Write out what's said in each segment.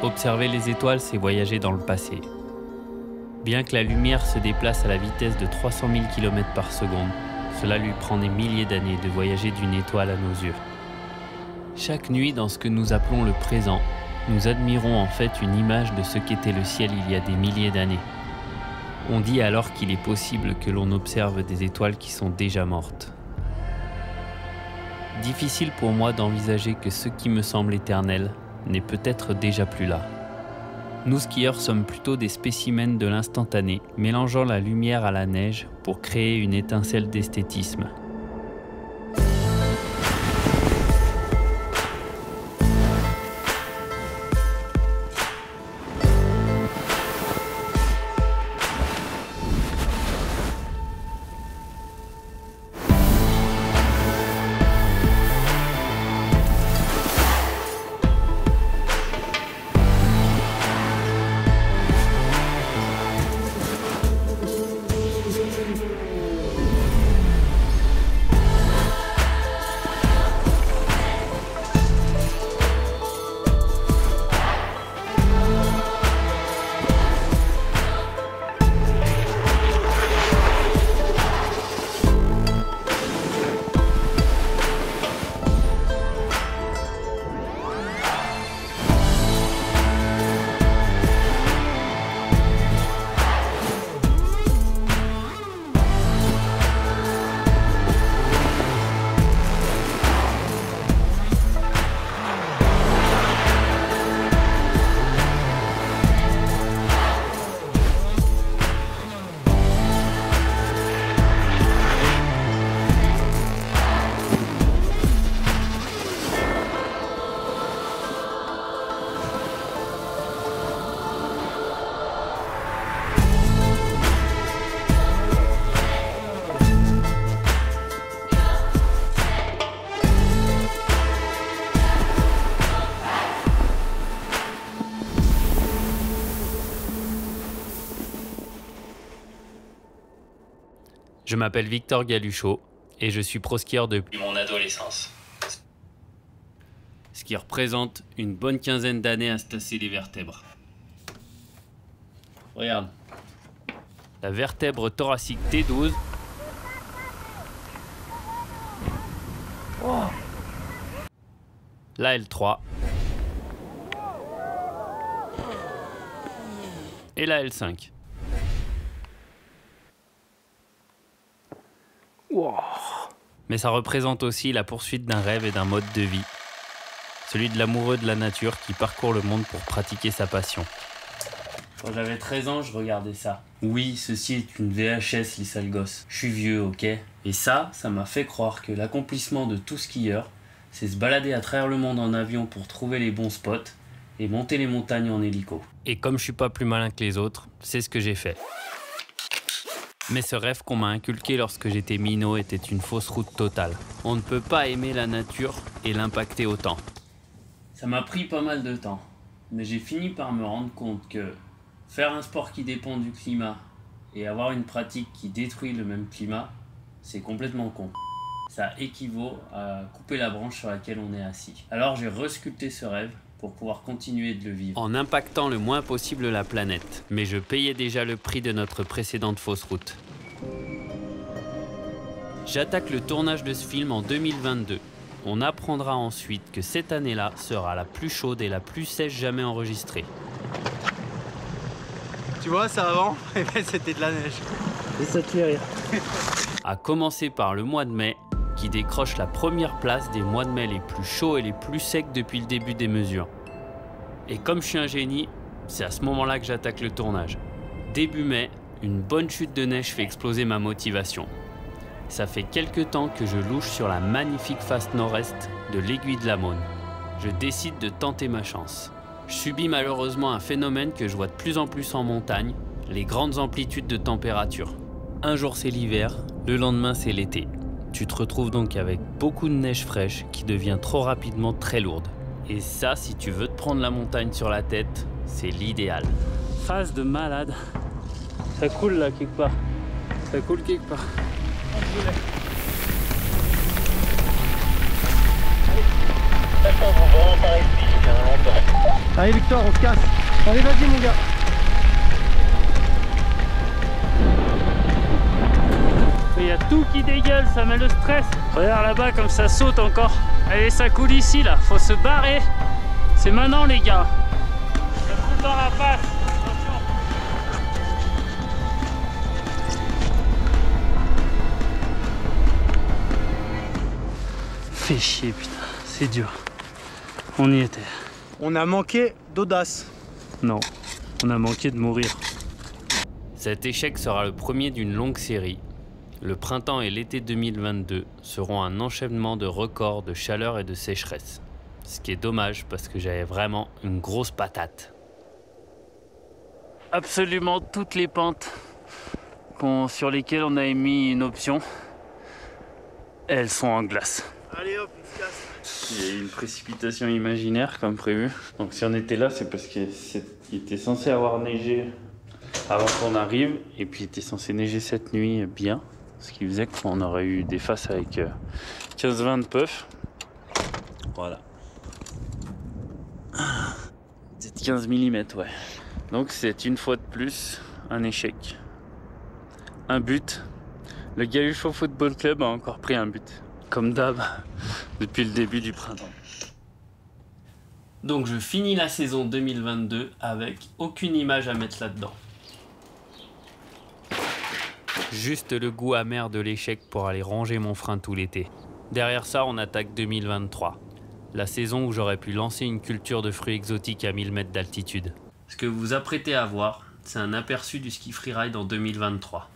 Observer les étoiles, c'est voyager dans le passé. Bien que la lumière se déplace à la vitesse de 300 000 km par seconde, cela lui prend des milliers d'années de voyager d'une étoile à nos yeux. Chaque nuit, dans ce que nous appelons le présent, nous admirons en fait une image de ce qu'était le ciel il y a des milliers d'années. On dit alors qu'il est possible que l'on observe des étoiles qui sont déjà mortes. Difficile pour moi d'envisager que ce qui me semble éternel n'est peut-être déjà plus là. Nous skieurs sommes plutôt des spécimens de l'instantané, mélangeant la lumière à la neige pour créer une étincelle d'esthétisme. Je m'appelle Victor Galuchot et je suis pro-skieur depuis mon adolescence. Ce qui représente une bonne quinzaine d'années à se tasser les vertèbres. Regarde. La vertèbre thoracique T12. Oh. La L3. Et la L5. Wow. Mais ça représente aussi la poursuite d'un rêve et d'un mode de vie. Celui de l'amoureux de la nature qui parcourt le monde pour pratiquer sa passion. Quand j'avais 13 ans, je regardais ça. Oui, ceci est une VHS, les sales gosses. Je suis vieux, ok? Et ça m'a fait croire que l'accomplissement de tout skieur, c'est se balader à travers le monde en avion pour trouver les bons spots et monter les montagnes en hélico. Et comme je suis pas plus malin que les autres, c'est ce que j'ai fait. Mais ce rêve qu'on m'a inculqué lorsque j'étais minot était une fausse route totale. On ne peut pas aimer la nature et l'impacter autant. Ça m'a pris pas mal de temps, mais j'ai fini par me rendre compte que faire un sport qui dépend du climat et avoir une pratique qui détruit le même climat, c'est complètement con. Ça équivaut à couper la branche sur laquelle on est assis. Alors j'ai resculpté ce rêve pour pouvoir continuer de le vivre. En impactant le moins possible la planète. Mais je payais déjà le prix de notre précédente fausse route. J'attaque le tournage de ce film en 2022. On apprendra ensuite que cette année-là sera la plus chaude et la plus sèche jamais enregistrée. Tu vois, ça avant, c'était de la neige. Et ça te fait rire. À commencer par le mois de mai, qui décroche la première place des mois de mai les plus chauds et les plus secs depuis le début des mesures. Et comme je suis un génie, c'est à ce moment-là que j'attaque le tournage. Début mai, une bonne chute de neige fait exploser ma motivation. Ça fait quelques temps que je louche sur la magnifique face nord-est de l'Aiguille de la Mône. Je décide de tenter ma chance. Je subis malheureusement un phénomène que je vois de plus en plus en montagne, les grandes amplitudes de température. Un jour c'est l'hiver, le lendemain c'est l'été. Tu te retrouves donc avec beaucoup de neige fraîche qui devient trop rapidement très lourde. Et ça, si tu veux te prendre la montagne sur la tête, c'est l'idéal. Phase de malade. Ça coule là quelque part. Ça coule quelque part. Allez Victor, on se casse. Allez vas-y mon gars. Il y a tout qui dégueule, ça met le stress. Regarde là-bas comme ça saute encore. Allez, ça coule ici là, faut se barrer. C'est maintenant les gars. Ça coule dans la face. Attention. Fait chier putain, c'est dur. On y était. On a manqué d'audace. Non, on a manqué de mourir. Cet échec sera le premier d'une longue série. Le printemps et l'été 2022 seront un enchaînement de records de chaleur et de sécheresse. Ce qui est dommage parce que j'avais vraiment une grosse patate. Absolument toutes les pentes sur lesquelles on a émis une option, elles sont en glace. Allez hop, on se casse. Il y a eu une précipitation imaginaire comme prévu. Donc si on était là, c'est parce qu'il était censé avoir neigé avant qu'on arrive. Et puis il était censé neiger cette nuit bien. Ce qui faisait qu'on aurait eu des faces avec 15-20 de puff. Voilà. 15 mm, ouais. Donc c'est une fois de plus un échec. Un but. Le Galucho Football Club a encore pris un but. Comme d'hab, depuis le début du printemps. Donc je finis la saison 2022 avec aucune image à mettre là-dedans. Juste le goût amer de l'échec pour aller ranger mon frein tout l'été. Derrière ça, on attaque 2023. La saison où j'aurais pu lancer une culture de fruits exotiques à 1000 mètres d'altitude. Ce que vous vous apprêtez à voir, c'est un aperçu du ski freeride en 2023.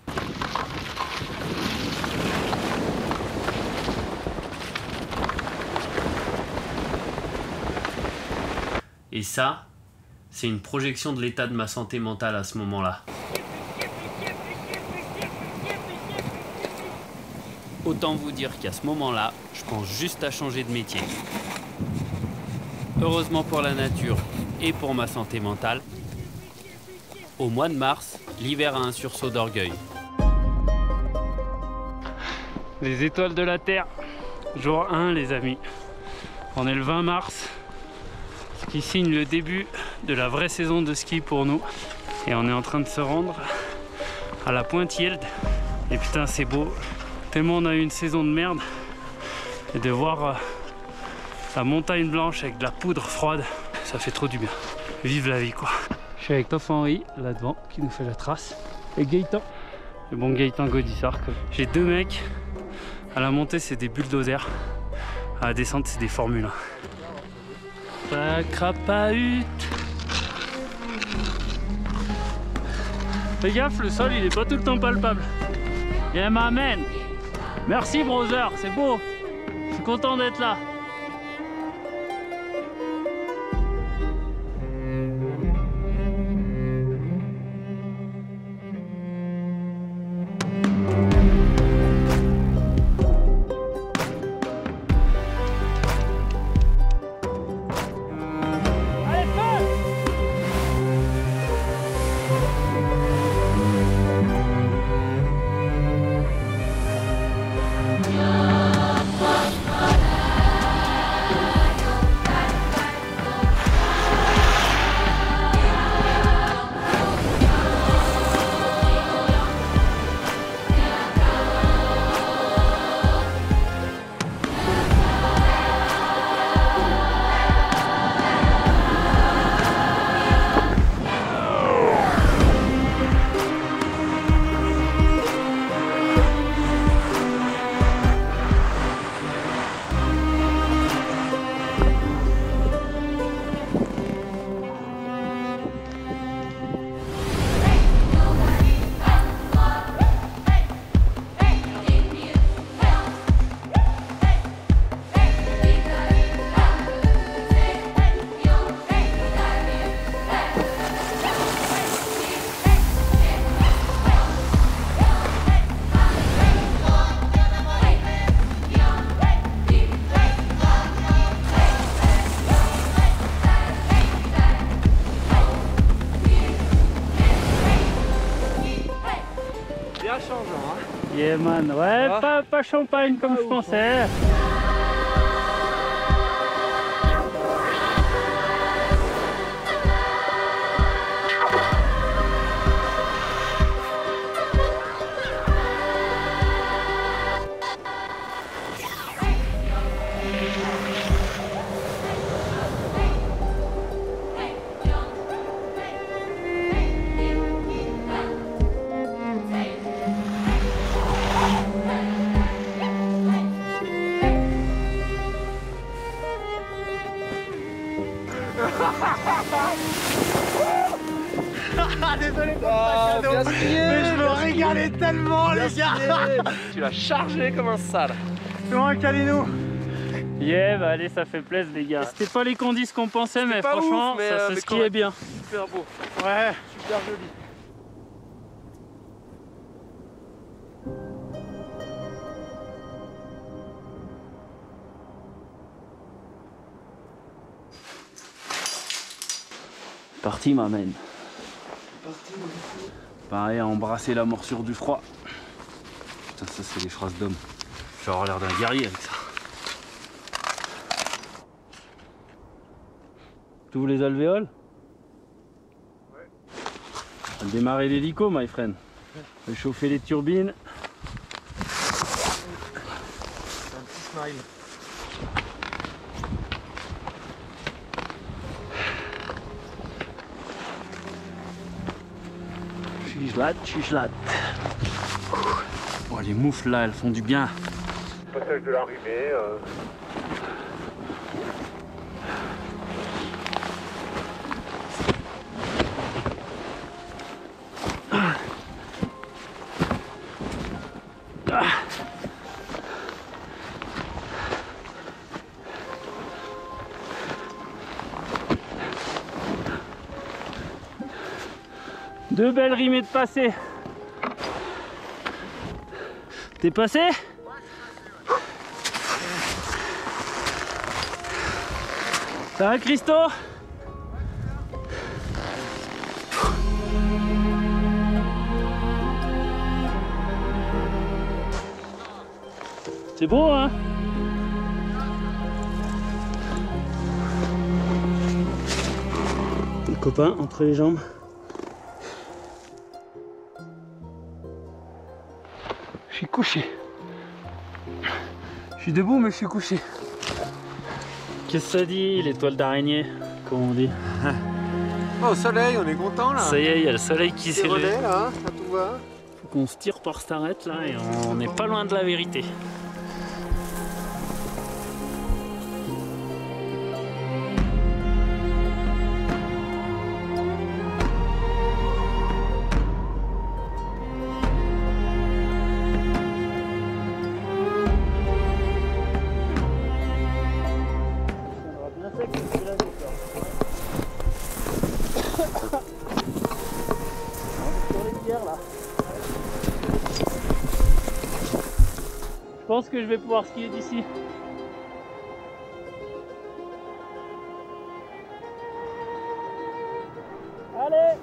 Et ça, c'est une projection de l'état de ma santé mentale à ce moment-là. Autant vous dire qu'à ce moment-là, je pense juste à changer de métier. Heureusement pour la nature et pour ma santé mentale, au mois de mars, l'hiver a un sursaut d'orgueil. Les étoiles de la Terre, jour 1 les amis. On est le 20 mars, ce qui signe le début de la vraie saison de ski pour nous. Et on est en train de se rendre à la Pointe Yeld. Et putain c'est beau. Tellement on a eu une saison de merde, et de voir la montagne blanche avec de la poudre froide, ça fait trop du bien. Vive la vie quoi. Je suis avec Toff Henry là devant qui nous fait la trace. Et Gaëtan, le bon Gaëtan Gaudissart. J'ai deux mecs, à la montée c'est des bulldozers, à la descente c'est des Formule 1. Ça crapahute. Fais gaffe, le sol il est pas tout le temps palpable. Yeah my man. Merci brother, c'est beau. Je suis content d'être là. Yeah man, ouais, pas champagne comme je pensais. Désolé pour le cadeau. Mais je me régalais tellement les gars. Tu l'as chargé comme un sale. Fais-moi un câlinou. Yeah, bah allez, ça fait plaisir les gars. C'était pas les conditions qu'on pensait, mais pas franchement, ouf, mais, ça mais se skiait bien. Super beau, Ouais. super joli. Parti m'amène. Pareil à embrasser la morsure du froid. Putain, ça c'est des phrases d'homme. Je vais avoir l'air d'un guerrier avec ça. Tu ouvres les alvéoles? Ouais. On va démarrer l'hélico, my friend. On va chauffer les turbines. C'est un petit smile. Chichelatte. Oh, les moufles là, elles font du bien. Passage de l'arrivée. Deux belles rimées de passé. T'es passé? Ça va Christo? C'est beau hein? Les copains entre les jambes. Je suis couché. Je suis debout mais je suis couché. Qu'est-ce que ça dit, l'étoile d'araignée, comme on dit? Oh, au soleil, on est content là. Ça y est, il y a le soleil qui s'est levé. relais là, ça tout va. Faut qu'on se tire par s'arrête là et on n'est pas loin de la vérité. Je pense que je vais pouvoir skier d'ici. Allez!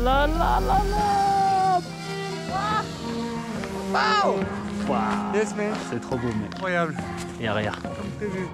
La la la la. Wow! Wow. Yes man. C'est trop beau mec. Incroyable. Et arrière. Comme prévu.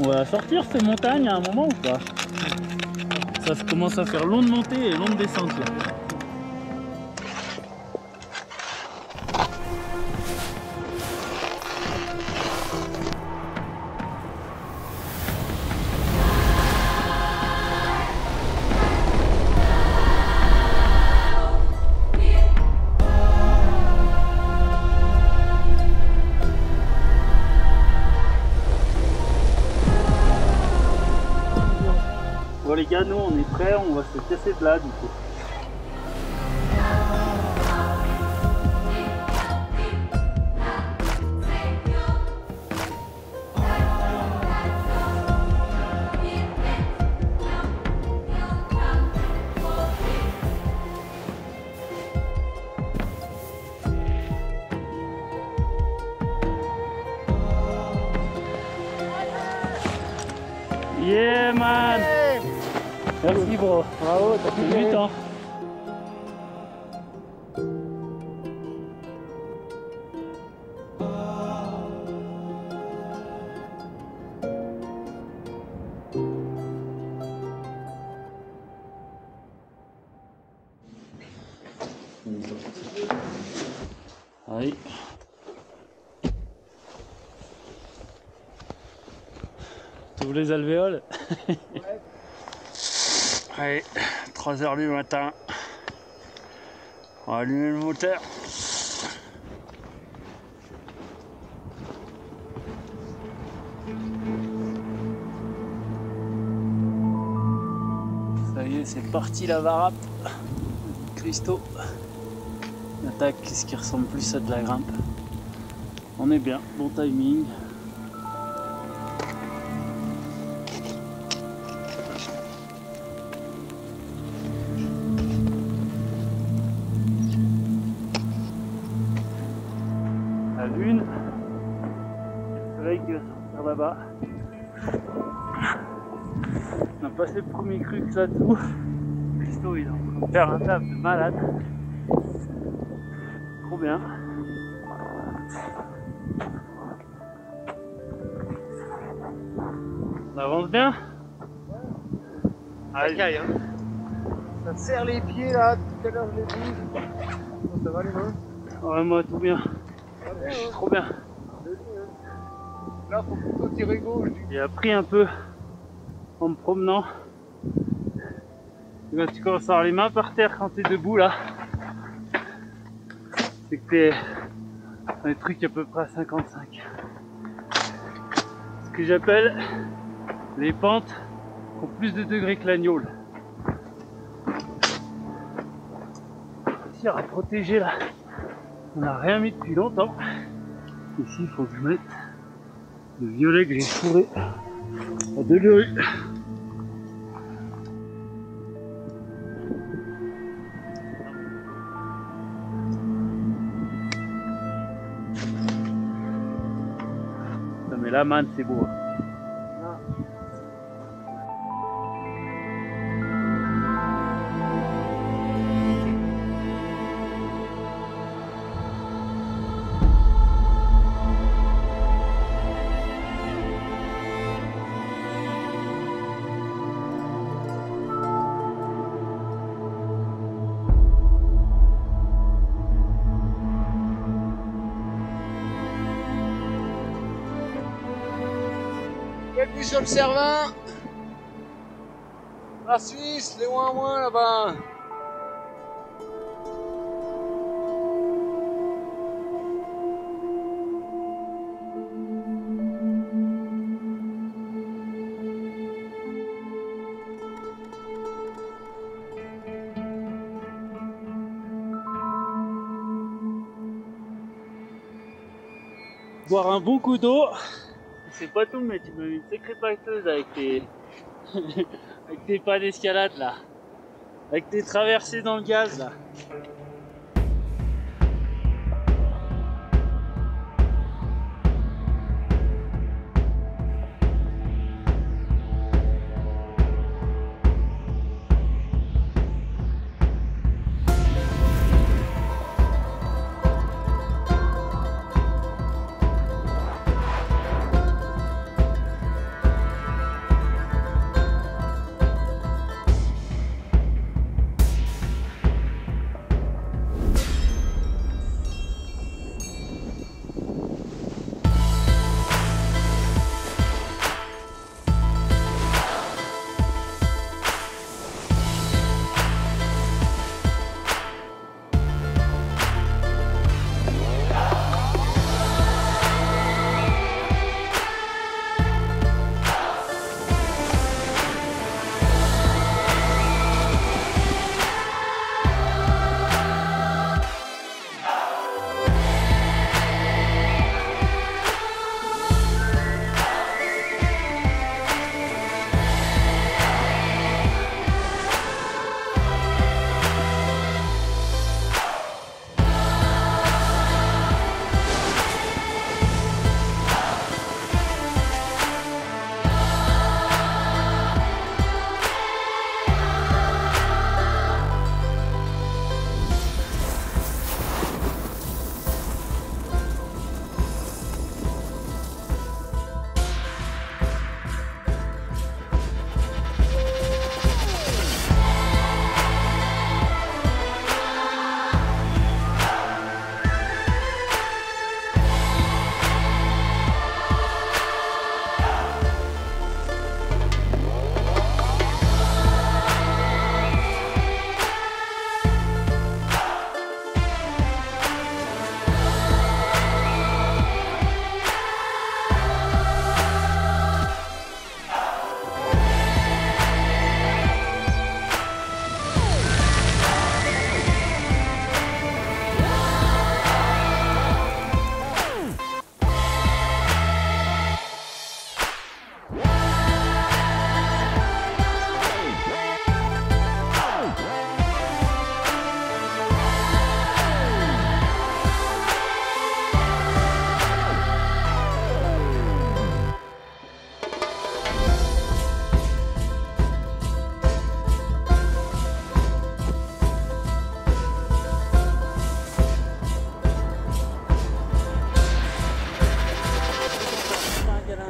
On va sortir cette montagne à un moment ou pas? Ça commence à faire longue montée et longue descente là. Bon les gars, nous on est prêts, on va se casser de là du coup. Yeah man! Merci bro, bravo, t'as fait 8 ans. Allez. T'ouvres les alvéoles. Allez, 3 h du matin. On va allumer le moteur. Ça y est, c'est parti la varap. Christo. On attaque ce qui ressemble plus à de la grimpe. On est bien, bon timing. La lune, le soleil qui va sortir là-bas. On a passé le premier crux là-dessous. Christo il est en train de faire un taf de malade. Trop bien. On avance bien. Ça caille, hein. Ça te serre les pieds là, tout à l'heure je l'ai dit. Ça va les mains? Ouais, moi tout bien. Je suis trop bien. Là faut plutôt tirer gauche. J'ai appris un peu en me promenant. Et quand tu commences à avoir les mains par terre quand tu es debout là, c'est que t'es dans des trucs à peu près à 55. Ce que j'appelle les pentes qui ont plus de degrés que l'agneau. Réussir à protéger là. On n'a rien mis depuis longtemps. Ici il faut que je mette le violet que j'ai fourré à 2 le rue. Mais là man c'est beau. Bienvenue sur le Cervin. La Suisse, les moins là-bas. Boire un bon coup d'eau. C'est pas tout, mais tu me mets une sacrée pâteuse avec tes avec tes pas d'escalade là, avec tes traversées dans le gaz là.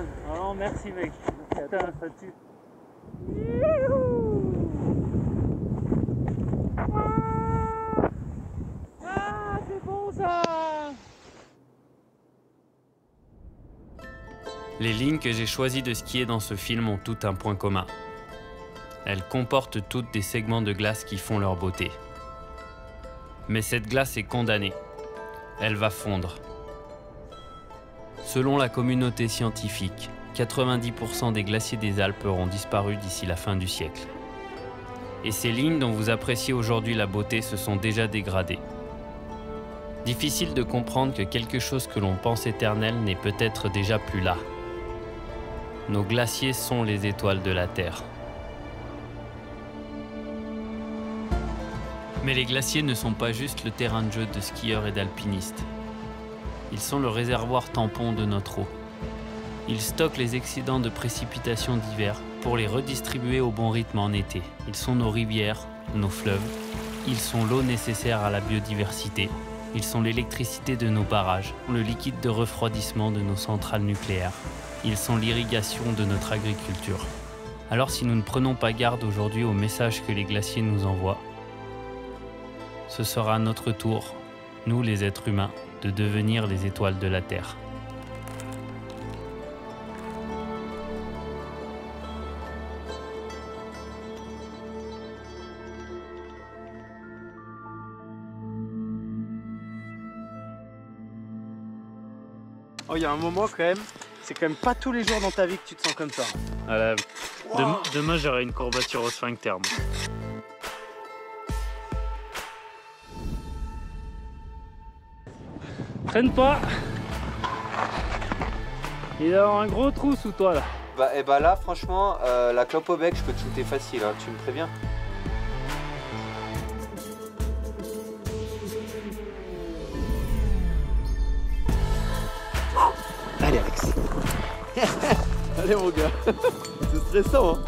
Oh non, merci mec. Putain, ça tue. Ah, c'est bon ça. Les lignes que j'ai choisi de skier dans ce film ont toutes un point commun. Elles comportent toutes des segments de glace qui font leur beauté. Mais cette glace est condamnée. Elle va fondre. Selon la communauté scientifique, 90% des glaciers des Alpes auront disparu d'ici la fin du siècle. Et ces lignes dont vous appréciez aujourd'hui la beauté se sont déjà dégradées. Difficile de comprendre que quelque chose que l'on pense éternel n'est peut-être déjà plus là. Nos glaciers sont les étoiles de la Terre. Mais les glaciers ne sont pas juste le terrain de jeu de skieurs et d'alpinistes. Ils sont le réservoir tampon de notre eau. Ils stockent les excédents de précipitations d'hiver pour les redistribuer au bon rythme en été. Ils sont nos rivières, nos fleuves. Ils sont l'eau nécessaire à la biodiversité. Ils sont l'électricité de nos barrages, le liquide de refroidissement de nos centrales nucléaires. Ils sont l'irrigation de notre agriculture. Alors si nous ne prenons pas garde aujourd'hui au message que les glaciers nous envoient, ce sera à notre tour, nous les êtres humains, de devenir les étoiles de la Terre. Oh, il y a un moment quand même, c'est quand même pas tous les jours dans ta vie que tu te sens comme ça. Voilà. Demain j'aurai une courbature au sphincter. Moi. Traîne pas. Il a un gros trou sous toi là. Bah là franchement la clope au bec je peux te shooter facile hein. Tu me préviens. Allez Alex. Allez mon gars. C'est stressant hein.